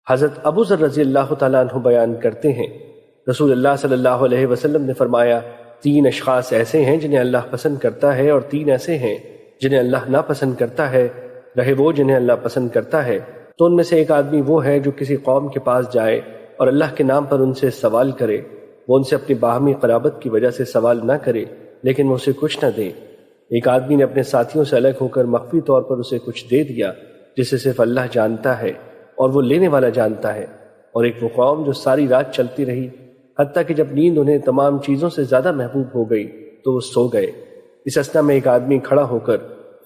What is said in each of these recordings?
حضرت ابو ذر رضی اللہ تعالیٰ عنہ بیان کرتے ہیں، رسول اللہ صلی اللہ علیہ وسلم نے فرمایا، 3 اشخاص ایسے ہیں جنہیں اللہ پسند کرتا ہے، اور 3 ایسے ہیں جنہیں اللہ ناپسند کرتا ہے، رہے وہ جنہیں اللہ پسند کرتا ہے تو ان میں سے ایک آدمی وہ ہے جو کسی قوم کے پاس جائے اور اللہ کے نام پر ان سے سوال کرے، وہ ان سے اپنی باہمی قرابت کی وجہ سے سوال نہ کرے لیکن وہ اسے کچھ نہ دے۔ ایک آدمی نے اپنے ساتھیوں سے الگ ہو کر مخفی طور پر اسے کچھ دے دیا جسے صرف اللہ جانتا ہے اور وہ لینے والا جانتا ہے، اور ایک وہ قوم جو ساری رات چلتی رہی حتیٰ کہ جب نیند انہیں تمام چیزوں سے زیادہ محبوب ہو گئی تو وہ سو گئے۔ اس اثنا میں ایک آدمی کھڑا ہو کر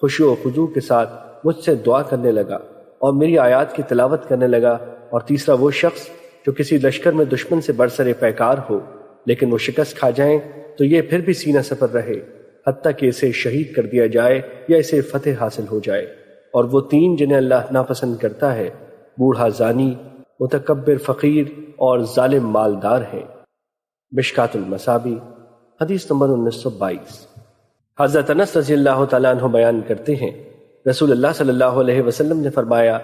خشوع و خضوع کے ساتھ مجھ سے دعا کرنے لگا اور میری آیات کی تلاوت کرنے لگا، اور تیسرا وہ شخص جو کسی لشکر میں دشمن سے برسر پیکار ہو لیکن وہ شکست کھا جائیں تو یہ پھر بھی سینہ سپر رہے حتیٰ کہ اسے شہید کر دیا جائے یا اسے فتح حاصل ہو جائے۔ اور وہ 3 جنہیں اللہ ناپسند کرتا ہے، بوڑھا زانی، متکبر فقیر اور ظالم مالدار ہیں۔ مشکات المصابیح حدیث نمبر 1922۔ حضرت انس رضی اللہ تعالیٰ عنہ بیان کرتے ہیں، رسول اللہ صلی اللہ علیہ وسلم نے فرمایا،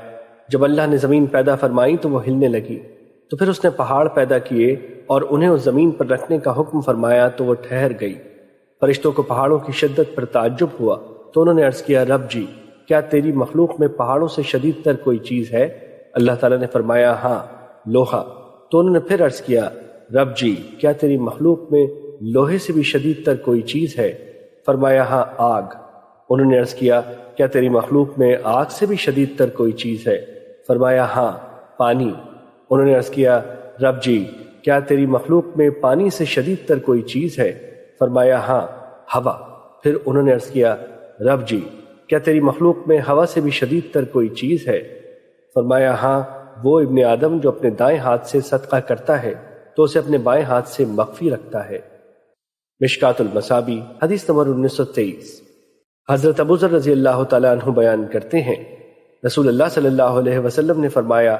جب اللہ نے زمین پیدا فرمائی تو وہ ہلنے لگی، تو پھر اس نے پہاڑ پیدا کیے اور انہیں اس زمین پر رکھنے کا حکم فرمایا تو وہ ٹھہر گئی۔ فرشتوں کو پہاڑوں کی شدت پر تعجب ہوا تو انہوں نے عرض کیا، رب جی، کیا تیری مخلوق میں پہاڑوں سے شدید تر کوئی چیز ہے؟ اللہ تعالیٰ نے فرمایا، ہاں، لوہا۔ تو انہوں نے پھر عرض کیا، رب جی، کیا تیری مخلوق میں لوہے سے بھی شدید تر کوئی چیز ہے؟ فرمایا، ہاں، آگ۔ انہوں نے عرض کیا، کیا تیری مخلوق میں آگ سے بھی شدید تر کوئی چیز ہے؟ فرمایا، ہاں، پانی۔ انہوں نے عرض کیا، رب جی، کیا تیری مخلوق میں پانی سے شدید تر کوئی چیز ہے؟ فرمایا، ہاں، ہوا۔ پھر انہوں نے عرض کیا، رب جی، کیا تیری مخلوق میں ہوا سے بھی شدید تر کوئی چیز ہے؟ فرمایا، ہاں، وہ ابن آدم جو اپنے دائیں ہاتھ سے صدقہ کرتا ہے تو اسے اپنے بائیں ہاتھ سے مخفی رکھتا ہے۔ مشکات المصابیح حدیث نمبر 1923۔ حضرت ابو ذر رضی اللہ تعالیٰ عنہ بیان کرتے ہیں، رسول اللہ صلی اللہ علیہ وسلم نے فرمایا،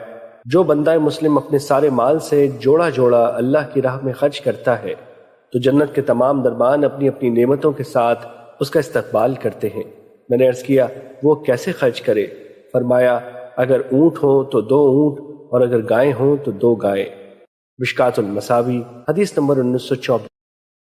جو بندہ مسلم اپنے سارے مال سے جوڑا جوڑا اللہ کی راہ میں خرچ کرتا ہے تو جنت کے تمام دربان اپنی اپنی نعمتوں کے ساتھ اس کا استقبال کرتے ہیں۔ میں نے عرض کیا، وہ کیسے خرچ کرے؟ فرمایا، اگر اونٹ ہو تو 2 اونٹ اور اگر گائیں ہوں تو 2 گائیں۔ مشکات المصابیح حدیث نمبر 1924۔